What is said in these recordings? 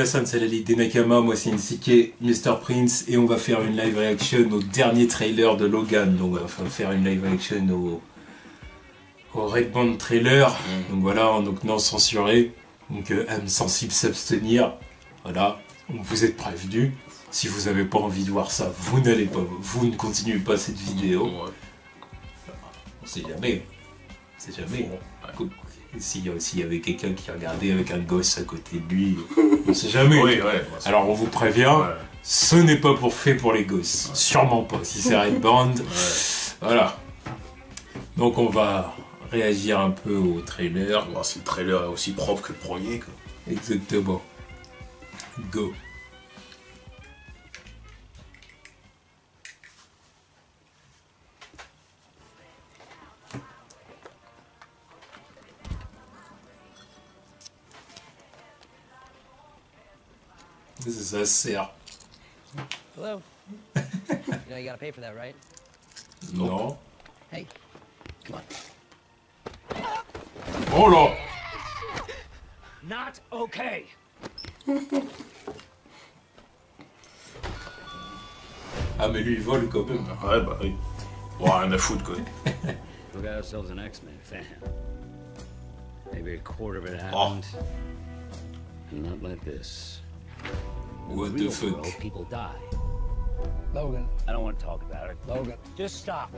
minasan, c'est la Ligue des Nakama, moi c'est Insike, Mr. Prince, et on va faire une live reaction au dernier trailer de Logan. Donc on va faire une live reaction au Red Band trailer. Donc voilà, donc non censuré, donc âme sensible s'abstenir. Voilà, vous êtes prévenus. Si vous n'avez pas envie de voir ça, vous ne continuez pas cette vidéo. On sait jamais. C'est jamais. S'il y avait quelqu'un qui regardait avec un gosse à côté de lui, on sait jamais. Oui, ouais, alors on vous prévient, ce n'est pas fait pour les gosses. Sûrement pas. Si c'est Red Band, voilà. Donc on va réagir un peu au trailer. Voir si le trailer est aussi propre que le premier, quoi. Exactement. Go. Ça sert. Hello. You know you gotta pay for that, right? Non. Hey, come on. Oh là. Not okay. Ah mais lui il vole quand même. Ouais, bah oui. Bon, rien à foutre, quoi. We got ourselves an X-Men fan. Maybe a quarter of it Oh. happened. And not like this. What the fuck? World, people die. Logan. I don't want to talk about it. Logan. Just stop.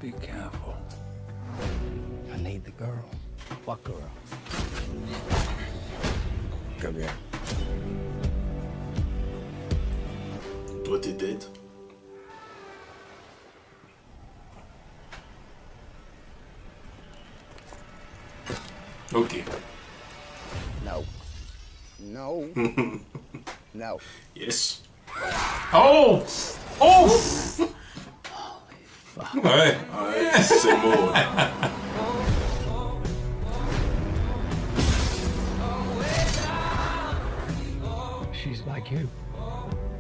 Be careful. I need the girl. What girl? Come here. Toi, t'es dead. Ok. No. No. No. Yes. Oh. Oh. Ouais. Ouais, c'est le mot. Ouais. She's like you.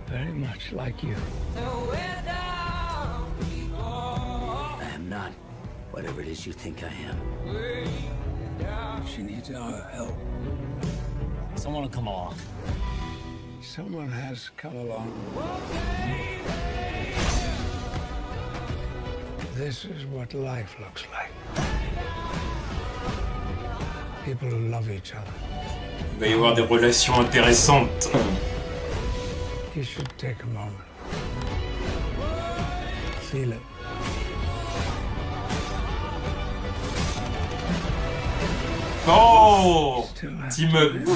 Very much like you. I am not whatever it is you think I am. She needs our help. Someone will come along. Someone has come along. This is what life looks like. People who love each other. Il va y avoir des relations intéressantes. You should take a moment. Feel it. Oh. Still have Team to up. live.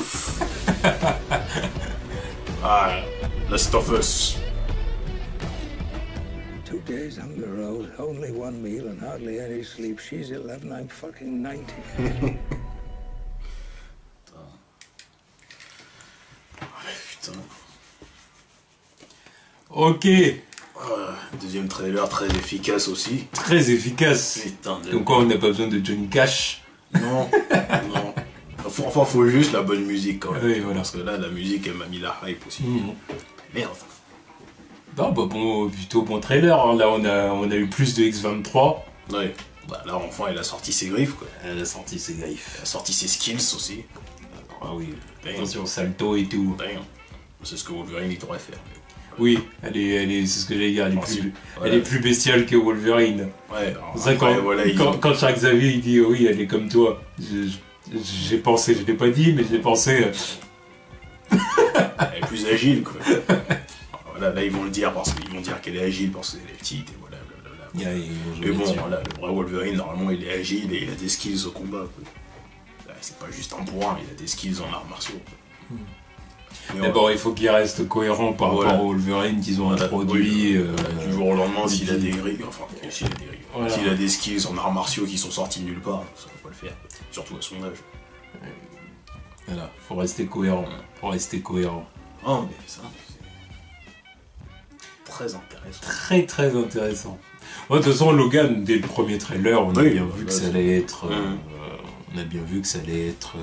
Ah, Last of Us. 2 days on the road, only one meal and hardly any sleep. She's 11, I'm fucking 90. Putain. Ok. Deuxième trailer très efficace aussi. Très efficace. Putain de... Donc quoi, on n'a pas besoin de Johnny Cash. Non, non. Enfin, faut juste la bonne musique quand même. Oui, voilà. Parce que là, la musique, elle m'a mis la hype aussi. Merde. Non, bah bon, plutôt bon trailer. Hein. Là, on a eu plus de X23. Ouais. Bah, là, enfin, elle a sorti ses griffes, quoi. Elle a sorti ses griffes. Elle a sorti ses skills aussi. Ah oui. Damn. Attention, salto et tout. Damn. C'est ce que Wolverine, il devrait faire. Oui, c'est ce que j'allais dire. Voilà. Elle est plus bestiale que Wolverine. Ouais, C'est ça, après, quand, voilà, quand Charles Xavier il dit oui, elle est comme toi. J'ai pensé, je l'ai pas dit, mais j'ai pensé. elle est plus agile, quoi. Voilà, là, ils vont le dire parce qu'ils vont dire qu'elle est agile parce qu'elle est petite et voilà, blablabla. Mais bon, voilà, le vrai Wolverine, normalement, il est agile et il a des skills au combat, quoi. Là, c'est pas juste un bourrin, il a des skills en arts martiaux, quoi. Mais bon, il faut qu'il reste cohérent par rapport au Wolverine qu'ils ont introduit. Du jour au lendemain, s'il a des griffes, enfin, s'il a des griffes, voilà. S'il a des skills en arts martiaux qui sont sortis de nulle part, ça va pas le faire, surtout à son âge. Voilà, faut rester cohérent. Faut rester cohérent. Oh, mais ça, c'est très intéressant. Très très intéressant. Ouais, de toute façon, Logan, dès le premier trailer, on a bien vu que ça allait être. On a bien vu que ça allait être.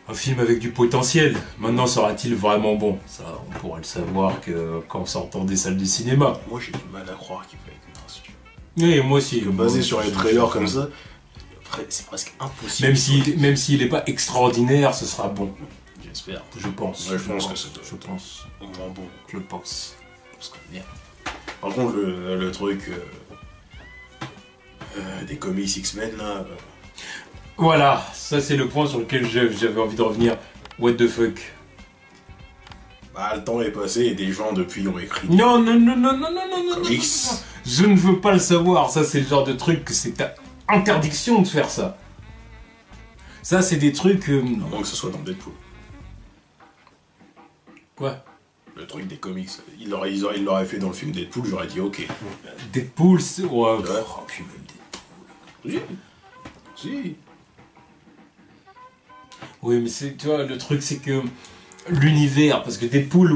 Un film avec du potentiel. Maintenant, sera-t-il vraiment bon? Ça, on pourra le savoir que quand on sortant des salles de cinéma. Moi, j'ai du mal à croire qu'il va être un studio. Oui, moi aussi. Basé sur les trailers comme ça, c'est presque impossible. Même s'il n'est pas extraordinaire, ce sera bon. J'espère. Je pense. Ouais, je pense que ça doit. Je pense. Au moins bon. Je pense. Parce que bien. Par contre, le truc des comics X-Men là. Voilà, ça c'est le point sur lequel j'avais envie de revenir. What the fuck? Bah, le temps est passé et des gens depuis ont écrit. Non. Comics. Je ne veux pas le savoir. Ça c'est le genre de truc que c'est ta interdiction de faire ça. Ça c'est des trucs. À moins que ce soit dans Deadpool. Quoi? Le truc des comics. Il l'aurait fait dans le film Deadpool, j'aurais dit ok. Deadpool, c'est. Ouais. Ouais. Oh, puis même Deadpool. Si. Oui, mais c'est, tu vois, le truc c'est que l'univers, parce que Deadpool,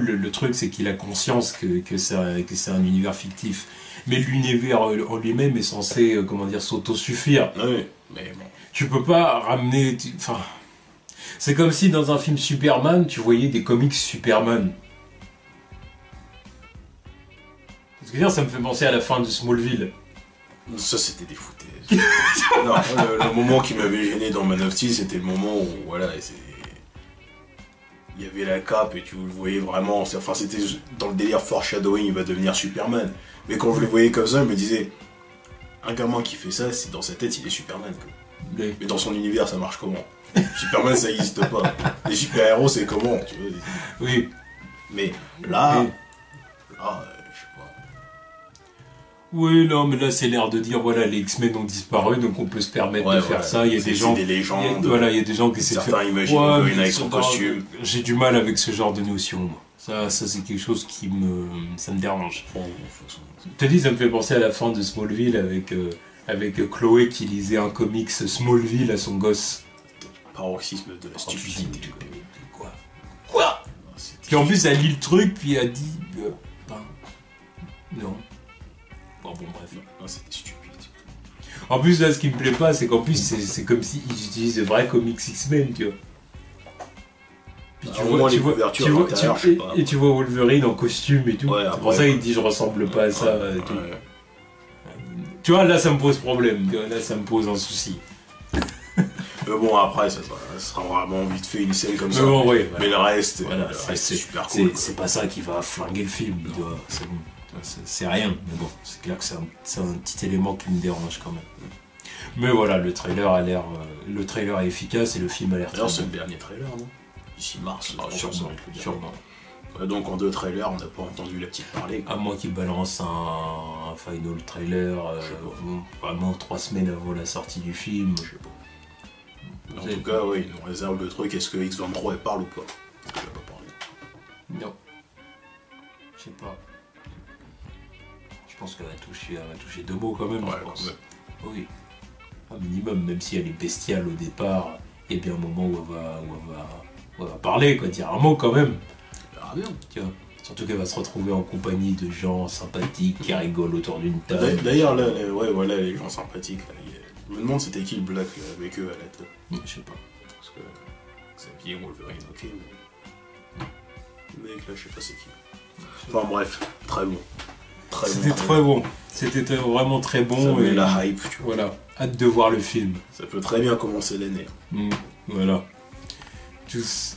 le truc c'est qu'il a conscience que c'est un univers fictif. Mais l'univers en lui-même est censé, s'autosuffire. Oui, mais bon. Tu peux pas ramener. Enfin. C'est comme si dans un film Superman, tu voyais des comics Superman. Ce que je veux dire, ça me fait penser à la fin de Smallville. Ça, c'était des foutaises. Non, le moment qui m'avait gêné dans Man of Steel, c'était le moment où, voilà, il y avait la cape et tu le voyais vraiment. Enfin, c'était dans le délire foreshadowing, il va devenir Superman. Mais quand je le voyais comme ça, je me disais, un gamin qui fait ça, c'est dans sa tête, il est Superman. Quoi. Mais dans son univers, ça marche comment? Superman, ça n'existe pas. Les super-héros, c'est comment, tu vois? Oui. Mais là, je sais pas. Oui, non, mais là, c'est l'air de dire, voilà, les X-Men ont disparu, donc on peut se permettre de faire ça. Il y a des gens... des légendes. Il y a des gens qui essaient de faire... Certains imaginent Wolverine avec son non, costume. J'ai du mal avec ce genre de notion, moi. Ça c'est quelque chose qui ça me dérange. Je te dis, ça me fait penser à la fin de Smallville avec Chloé qui lisait un comics Smallville à son gosse. Paroxysme de la stupidité. Quoi? Puis en plus, elle lit le truc, puis elle dit... non. Bon, bref. Non, c'était stupide. En plus, là, ce qui me plaît pas, c'est qu'en plus, c'est comme s'ils utilisent de vrais comics X-Men, tu vois. Puis tu vois Wolverine en costume et tout. Ouais, c'est pour ça qu'il dit je ressemble pas à ça et tout. Ouais. Tu vois, là ça me pose problème, là ça me pose un souci. Mais bon, après ça sera vraiment vite fait une scène comme ça. Bon, ouais, mais le reste, voilà, c'est super cool. C'est pas ça qui va flinguer le film, tu vois. C'est rien, mais bon, c'est clair que c'est un petit élément qui me dérange quand même. Mais voilà, le trailer est efficace et le film a l'air très bien. C'est le dernier trailer, non? Ici mars, sûrement. Donc en 2 trailers, on n'a pas entendu la petite parler. À moins qu'il balance un final trailer, vraiment 3 semaines avant la sortie du film. Je sais pas. En tout cas, oui, il nous réserve le truc. Est-ce que X23 parle ou pas? Parce qu'il n'a pas parlé. Non. Je sais pas. Je pense qu'elle va toucher 2 mots quand même. Ouais, je pense. Quand même. Oui. Un minimum, même si elle est bestiale au départ, il y a bien un moment où elle va parler, quoi, dire un mot quand même. Ah, bien. Tu vois. Surtout qu'elle va se retrouver en compagnie de gens sympathiques qui rigolent autour d'une table. D'ailleurs, là, les gens sympathiques, là, je me demande c'était qui le Black là, avec eux à la tête. Je sais pas. Parce que Xavier Wolverine, ok. Le mec là, je sais pas c'est qui. Enfin bref, très bon. C'était très bon. C'était vraiment très bon. Ça met la hype, tu vois. Voilà. Hâte de voir le film. Ça peut très bien commencer l'année. Voilà. Tchuss.